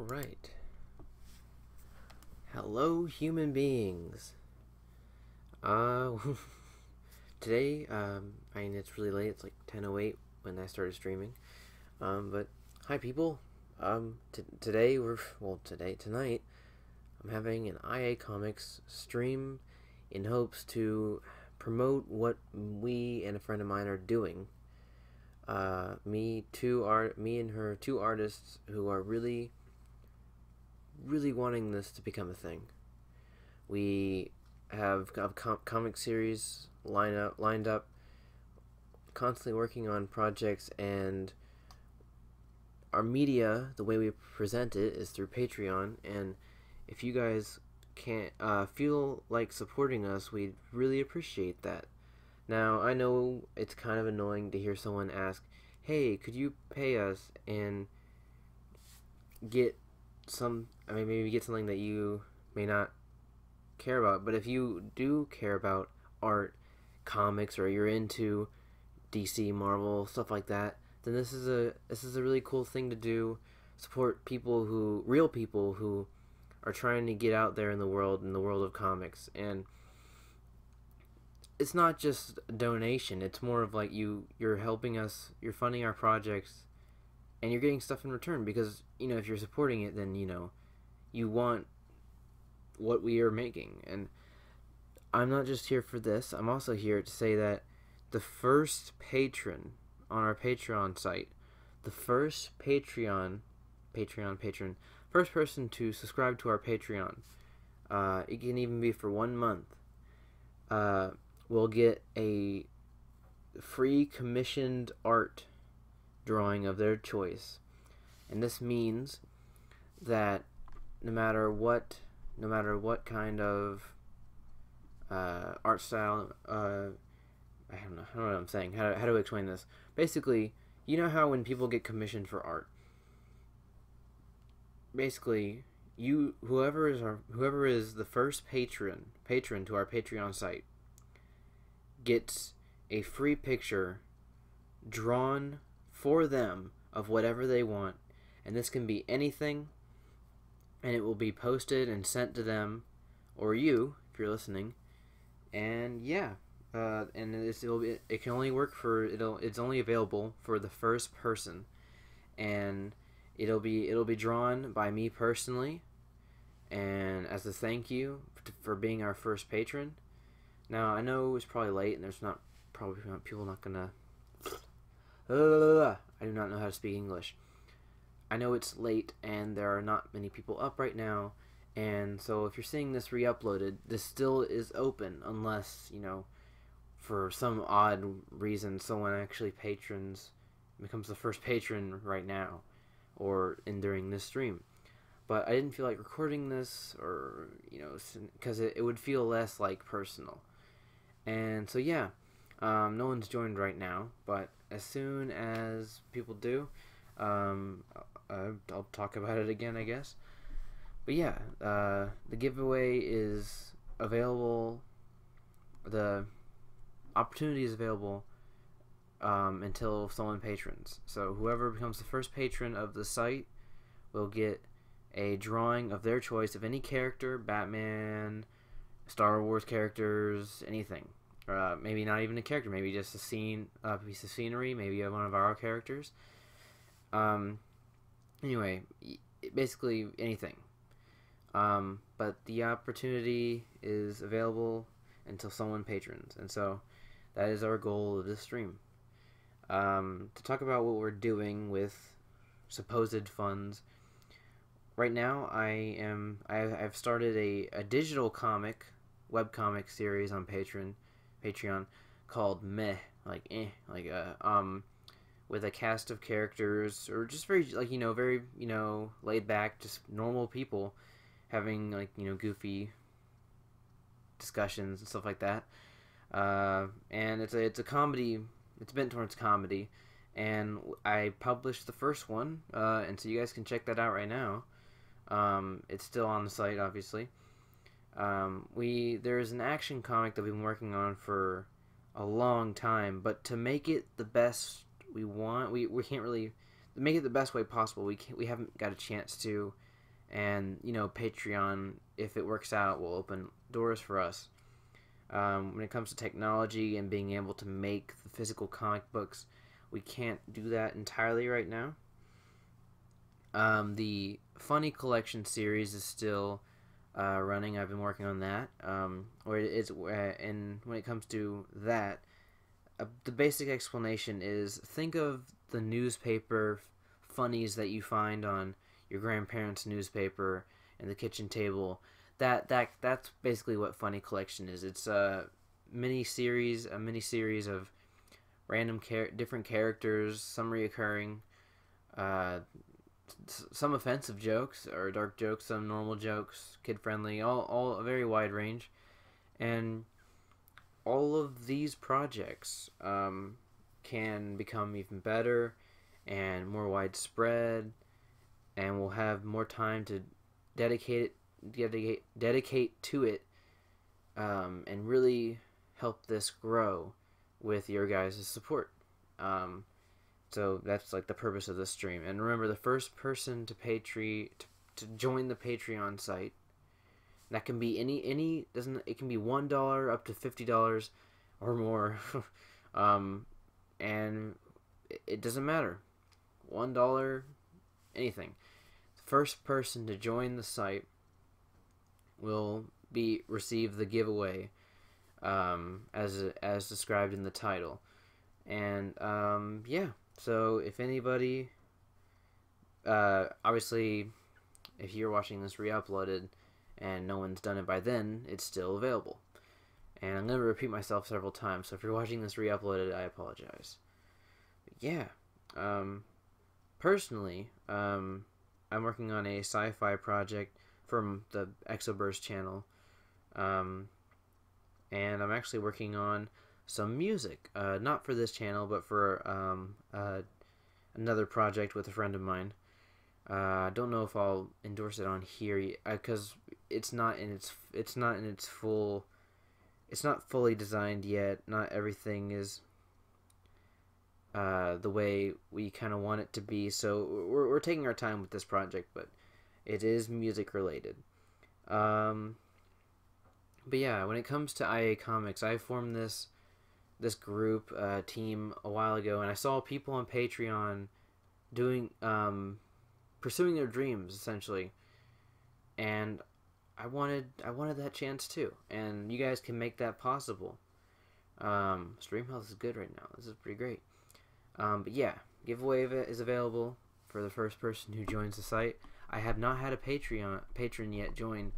Alright. Hello, human beings. Uh, Today, I mean, it's really late. It's like 10:08 when I started streaming. But hi, people. Today, tonight, I'm having an IA Comics stream in hopes to promote what we and a friend of mine are doing. Me and her, two artists who are really wanting this to become a thing. We have a comic series lined up, constantly working on projects, and our media, the way we present it, is through Patreon. And if you guys can't feel like supporting us, we'd really appreciate that. Now, I know it's kind of annoying to hear someone ask, "Hey, could you pay us and get maybe get something that you may not care about." But if you do care about art, comics, or you're into DC, Marvel, stuff like that, then this is a really cool thing to do. Support real people who are trying to get out there in the world of comics. And it's not just a donation, it's more of like you're helping us, you're funding our projects, and you're getting stuff in return, because if you're supporting it, then you want what we are making. And I'm not just here for this. I'm also here to say that the first patron on our Patreon site, the first patron, first person to subscribe to our Patreon, it can even be for 1 month, will get a free commissioned art drawing of their choice. And this means that no matter what kind of art style, I don't know what I'm saying. How do I explain this? Basically, you know how when people get commissioned for art, basically whoever is the first patron to our Patreon site gets a free picture drawn for them of whatever they want, and this can be anything, and it will be posted and sent to them or you if you're listening. And yeah, and it can only work it's only available for the first person, and it'll be drawn by me personally, and as a thank you for being our first patron. Now, I know it's probably late, and there's probably not people not gonna. I do not know how to speak English. I know it's late, and there are not many people up right now, and so if you're seeing this re-uploaded, this still is open, unless for some odd reason someone actually becomes the first patron right now, or during this stream. But I didn't feel like recording this, or because it would feel less like personal. And so yeah, no one's joined right now, but as soon as people do, I'll talk about it again, I guess. But yeah, the giveaway is available. The opportunity is available until someone patrons. So whoever becomes the first patron of the site will get a drawing of their choice of any character: Batman, Star Wars characters, anything. Maybe not even a character, maybe just a piece of scenery, maybe one of our characters. Anyway, basically anything. But the opportunity is available until someone patrons, and so that is our goal of this stream. To talk about what we're doing with supposed funds. Right now, I've started a digital webcomic series on Patreon called Meh, with a cast of characters, or just very very laid back, just normal people having goofy discussions and stuff like that. And it's a comedy. It's bent towards comedy, and I published the first one, and so you guys can check that out right now. It's still on the site, obviously. There's an action comic that we've been working on for a long time, but to make it the best we want, we can't really make it the best way possible. We haven't got a chance to And Patreon, if it works out, will open doors for us. When it comes to technology and being able to make the physical comic books, we can't do that entirely right now. The Funny Collection series is still running. I've been working on that. And when it comes to that, the basic explanation is, think of the newspaper funnies that you find on your grandparents' newspaper and the kitchen table. That's basically what Funny Collection is. It's a mini series of random different characters, some reoccurring, some offensive jokes or dark jokes, some normal jokes, kid friendly, all a very wide range. And all of these projects can become even better and more widespread, and we'll have more time to dedicate to it, and really help this grow with your guys' support. So that's like the purpose of this stream. And remember, the first person to join the Patreon site, that can be it can be $1 up to $50 or more, and it doesn't matter, $1, anything. The first person to join the site will receive the giveaway, as described in the title. And yeah, so if anybody, obviously, if you're watching this re-uploaded and no one's done it by then, it's still available. And I'm going to repeat myself several times, so if you're watching this re-uploaded, I apologize. But yeah, personally, I'm working on a sci-fi project from the Exoburst channel, and I'm actually working on some music, not for this channel, but for another project with a friend of mine. I don't know if I'll endorse it on here because it's not fully designed yet. Not everything is the way we kind of want it to be, so we're taking our time with this project, but it is music related. But yeah, when it comes to IA Comics, I formed this group team a while ago, and I saw people on Patreon doing pursuing their dreams, essentially, and I wanted that chance too, and you guys can make that possible. Stream health is good right now. This is pretty great. But yeah, giveaway is available for the first person who joins the site. I have not had a patron yet join,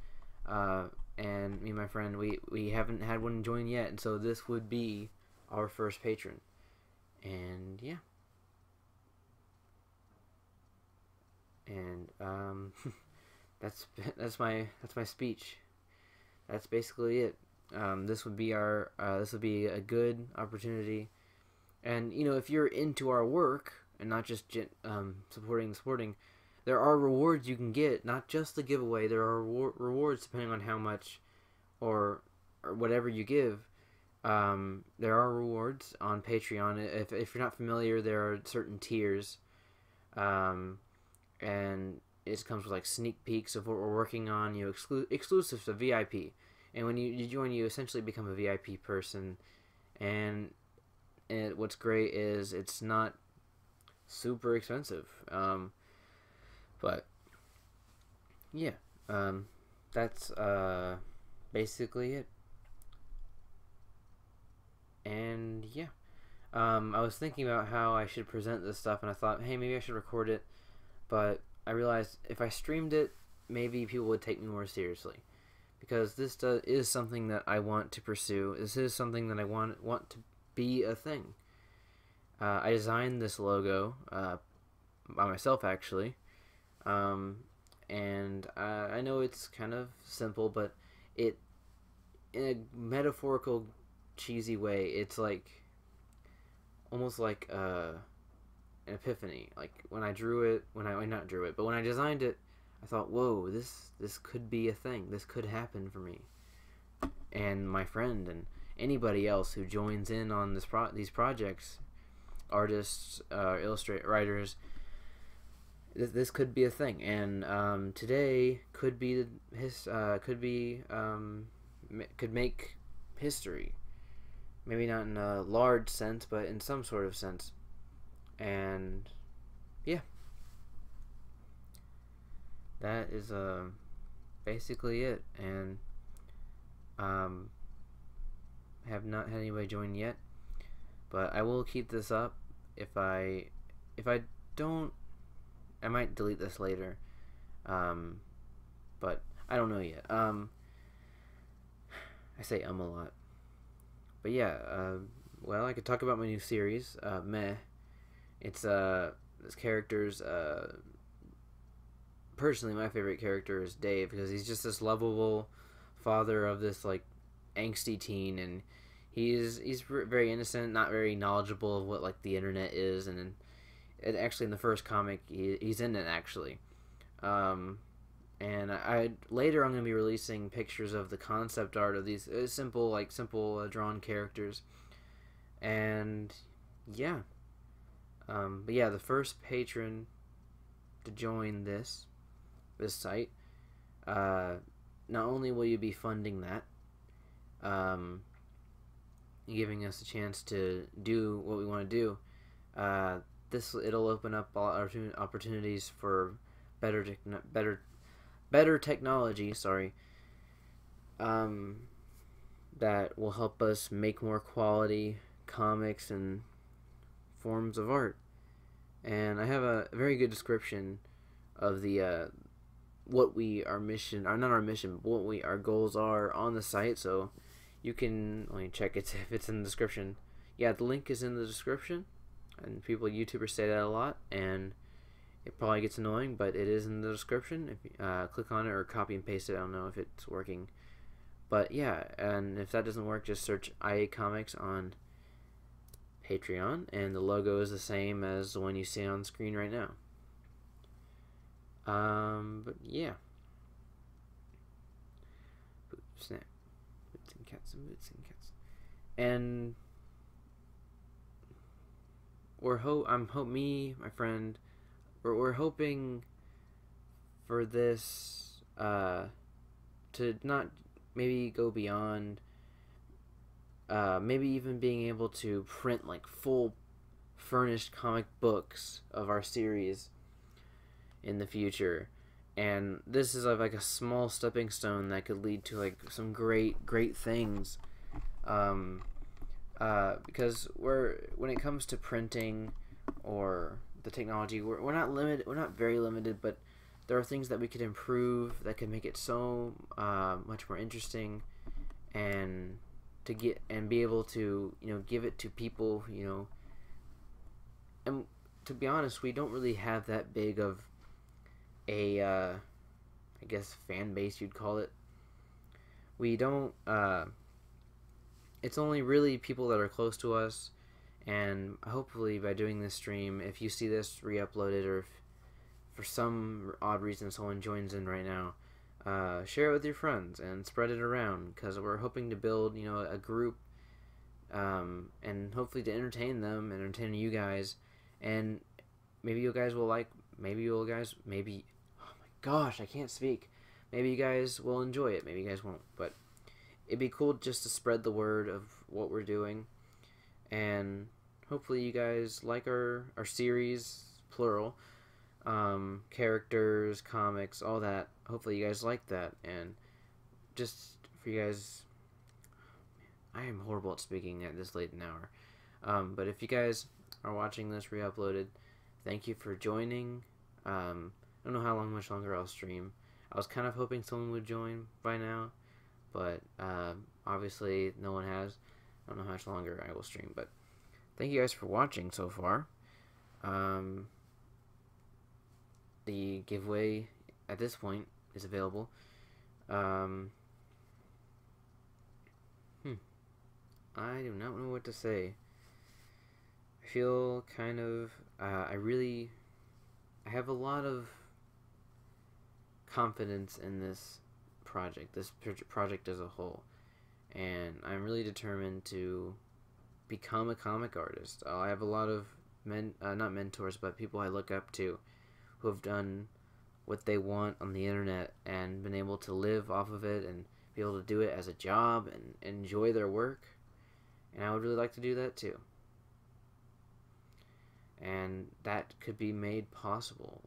and me and my friend, we haven't had one join yet, and so this would be our first patron. And yeah. And that's my speech. That's basically it. This would be a good opportunity. And if you're into our work and not just supporting, there are rewards you can get, not just the giveaway. There are rewards depending on how much or whatever you give. There are rewards on Patreon. If you're not familiar, there are certain tiers, and it comes with like sneak peeks of what we're working on. Exclusive to VIP, and when you join, you essentially become a VIP person. And what's great is it's not super expensive. But yeah, that's basically it. And yeah, I was thinking about how I should present this stuff, and I thought, hey, maybe I should record it. But I realized if I streamed it, maybe people would take me more seriously, because this is something that I want to pursue. This is something that I want to be a thing. I designed this logo by myself, actually, and I know it's kind of simple, but in a metaphorical, cheesy way, it's like almost like an epiphany. Like when I drew it, when I designed it, I thought, whoa, this could be a thing. This could happen for me and my friend and anybody else who joins in on these projects, artists, illustrator, writers, this could be a thing, and today could be could make history. Maybe not in a large sense, but in some sort of sense. And yeah, that is basically it. And um, have not had anybody join yet, but I will keep this up. If I don't, I might delete this later. Um, but I don't know yet. I say a lot. But yeah, well, I could talk about my new series, Meh. It's, this character's, personally, my favorite character is Dave, because he's just this lovable father of this, like, angsty teen, and he's very innocent, not very knowledgeable of what, like, the internet is, and actually, in the first comic, he's in it, actually. Um, and later I'm gonna be releasing pictures of the concept art of these simple drawn characters, and yeah. But yeah, the first patron to join this site, not only will you be funding that, um, giving us a chance to do what we want to do, it'll open up opportunities for better technology. Sorry. That will help us make more quality comics and forms of art. And I have a very good description of the what we our mission, or not our mission, but our goals are on the site. So you can check it if it's in the description. Yeah, the link is in the description, and YouTubers say that a lot, and it probably gets annoying, but it is in the description. If you click on it or copy and paste it, I don't know if it's working. But yeah, and if that doesn't work, just search IA Comics on Patreon, and the logo is the same as the one you see on screen right now. But yeah. Snap. Boots and cats and boots and cats. And my friend, we're hoping for this to not maybe go beyond maybe even being able to print like full furnished comic books of our series in the future. And this is like a small stepping stone that could lead to like some great things, because when it comes to printing or the technology, we're not limited, we're not very limited, but there are things that we could improve that could make it so much more interesting, and be able to give it to people, and to be honest, we don't really have that big of a I guess fan base, you'd call it. We don't it's only really people that are close to us, and hopefully by doing this stream, if you see this re-uploaded, or if for some odd reason someone joins in right now, share it with your friends and spread it around, because we're hoping to build a group, and hopefully to entertain them and entertain you guys, and maybe you guys will like, maybe oh my gosh, I can't speak, maybe you guys will enjoy it, maybe you guys won't, but it'd be cool just to spread the word of what we're doing, and hopefully you guys like our series, plural, characters, comics, all that. Hopefully you guys like that, and just for you guys, I am horrible at speaking at this late an hour, but if you guys are watching this re-uploaded, thank you for joining. I don't know how much longer I'll stream. I was kind of hoping someone would join by now, but obviously no one has. I don't know how much longer I will stream, but thank you guys for watching so far. The giveaway at this point is available. I do not know what to say. I feel kind of, I have a lot of confidence in this project as a whole, and I'm really determined to become a comic artist. I have a lot of not mentors, but people I look up to, who have done what they want on the internet and been able to live off of it and be able to do it as a job and enjoy their work. And I would really like to do that too. And that could be made possible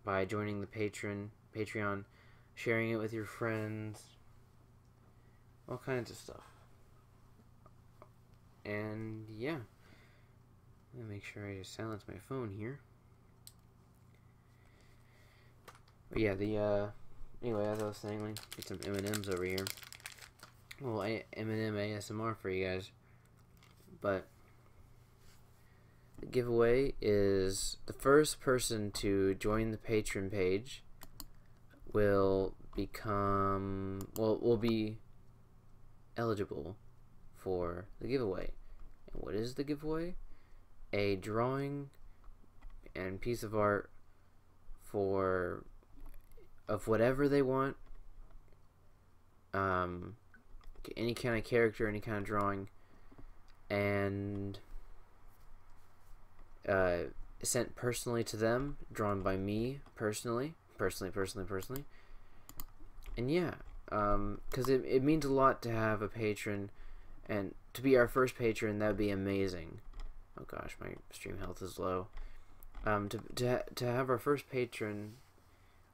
by joining the Patreon, sharing it with your friends, all kinds of stuff. And yeah, let me make sure I just silence my phone here. But yeah, anyway, as I was saying, let me get some M&Ms over here. Well, M&M ASMR for you guys. But the giveaway is the first person to join the Patreon page will be eligible for the giveaway. And what is the giveaway? A drawing and piece of art of whatever they want. Any kind of character, any kind of drawing, and sent personally to them, drawn by me personally. And yeah, because it means a lot to have a patron, and to be our first patron, that would be amazing. Oh gosh, my stream health is low. To have our first patron,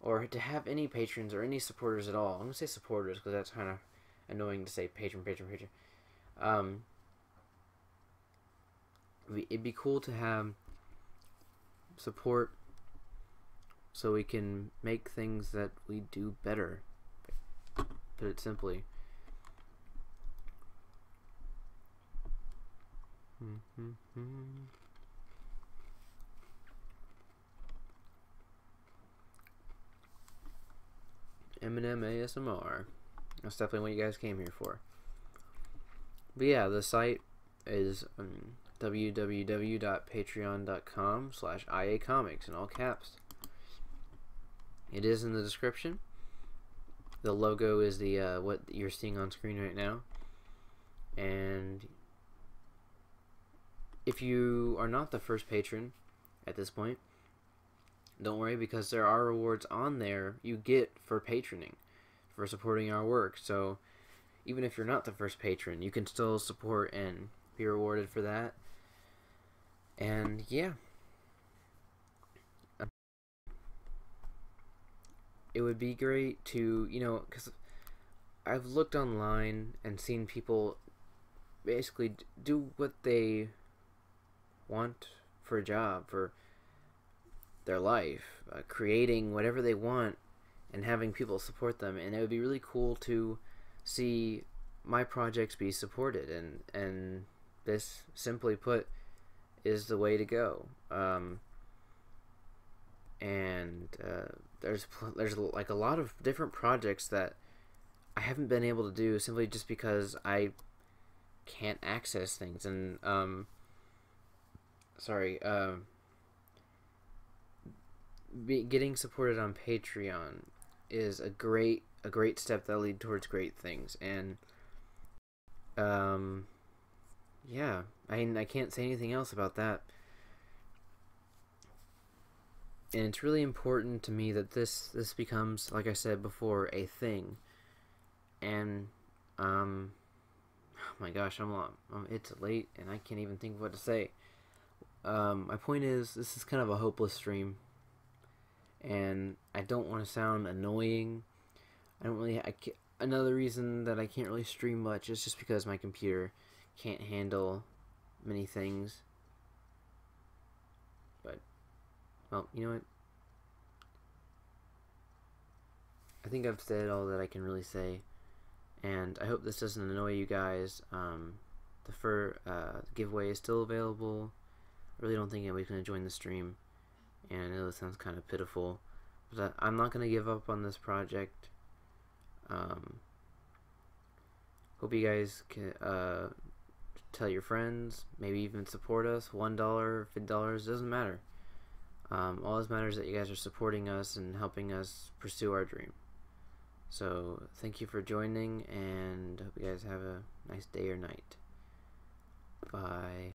or to have any patrons or any supporters at all. I'm gonna say supporters because that's kind of annoying to say patron. It'd be cool to have support so we can make things that we do better. Put it simply. M&M ASMR. That's definitely what you guys came here for. But yeah, the site is www.patreon.com/iacomics in all caps. It is in the description. The logo is the what you're seeing on screen right now. And if you are not the first patron at this point, don't worry, because there are rewards on there you get for patroning, for supporting our work. So even if you're not the first patron, you can still support and be rewarded for that. And yeah, it would be great to, because I've looked online and seen people basically do what they want for a job, for their life, creating whatever they want and having people support them. And it would be really cool to see my projects be supported, and this, simply put, is the way to go. There's like a lot of different projects that I haven't been able to do simply just because I can't access things. And getting supported on Patreon is a great step that lead towards great things. And yeah, I can't say anything else about that. And it's really important to me that this becomes, like I said before, a thing. And oh my gosh, it's late and I can't even think of what to say. My point is, this is kind of a hopeless stream, and I don't want to sound annoying. Another reason that I can't really stream much is just because my computer can't handle many things. But, well, you know what? I think I've said all that I can really say, and I hope this doesn't annoy you guys. The giveaway is still available. I really don't think anybody's going to join the stream, and I know this sounds kind of pitiful, but I'm not going to give up on this project. Hope you guys can tell your friends, maybe even support us. $1, $50, doesn't matter. All that matters is that you guys are supporting us and helping us pursue our dream. So thank you for joining, and hope you guys have a nice day or night. Bye.